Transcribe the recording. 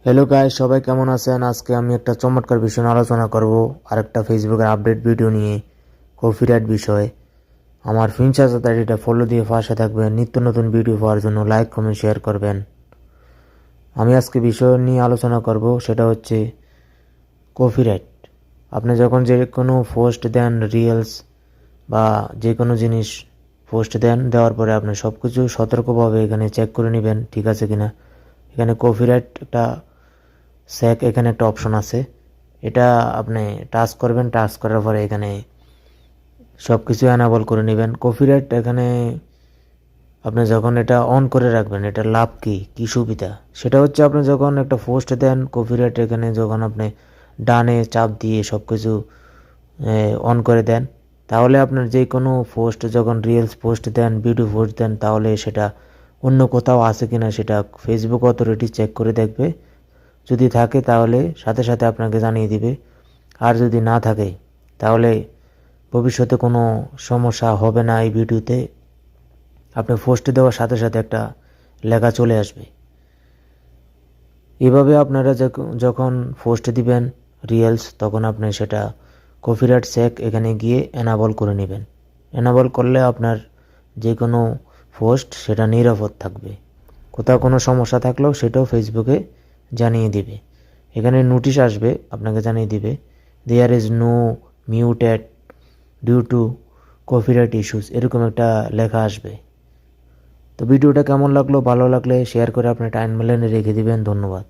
Hello guys, সবাই কেমন আছেন? আজকে আমি একটা চমৎকার বিষয় নিয়ে আলোচনা করব। আরেকটা ফেসবুকের আপডেট ভিডিও নিয়ে কপিরাইট বিষয়ে। আমার ফিনচার্জ আইডিটা ফলো দিয়ে পাশে থাকবেন। নিত্য নতুন ভিডিও পাওয়ার জন্য লাইক কমেন্ট শেয়ার করবেন। আমি আজকে বিষয় নিয়ে আলোচনা করব, সেটা হচ্ছে কপিরাইট। আপনি যখন যে কোনো পোস্ট দেন, রিলস বা যে কোনো জিনিস পোস্ট দেন, দেওয়ার পরে আপনি সব কিছু সতর্কভাবে এখানে চেক করে নেবেন ঠিক আছে কিনা। এখানে কপিরাইট একটা এখানে একটা অপশন আছে, এটা আপনি টাচ করবেন। টাচ করার পরে এখানে সব কিছু অ্যানাবল করে নেবেন। কপিরাইট এখানে আপনি যখন এটা অন করে রাখবেন, এটার লাভ কি সুবিধা, সেটা হচ্ছে আপনি যখন একটা পোস্ট দেন কপিরাইট, এখানে যখন আপনি ডানে চাপ দিয়ে সব কিছু অন করে দেন, তাহলে আপনার যে কোনো পোস্ট, যখন রিলস পোস্ট দেন, ভিডিও পোস্ট দেন, তাহলে সেটা অন্য কোথাও আছে কিনা সেটা ফেসবুক অথরিটি চেক করে দেখবে। যদি থাকে তাহলে সাথে সাথে আপনাকে জানিয়ে দিবে, আর যদি না থাকে তাহলে ভবিষ্যতে কোনো সমস্যা হবে না। এই ভিডিওতে আপনি পোস্ট দেওয়ার সাথে সাথে একটা লেখা চলে আসবে। এভাবে আপনারা যখন পোস্ট দিবেন রিলস, তখন আপনি সেটা কপিরাইট চেক এখানে গিয়ে এনাবল করে নেবেন। এনাবল করলে আপনার যে কোনো পোস্ট সেটা নিরাপদ থাকবে। কোথাও কোনো সমস্যা থাকলেও সেটাও ফেসবুকে জানিয়ে দিবে। এখানে নোটিশ আসবে, আপনাকে জানিয়ে দিবে there is no muted due to copyright issues, এরকম একটা লেখা আসবে। তো ভিডিওটা কেমন লাগলো? ভালো লাগলে শেয়ার করে আপনার টাইমলাইনে রেখে দিবেন। ধন্যবাদ।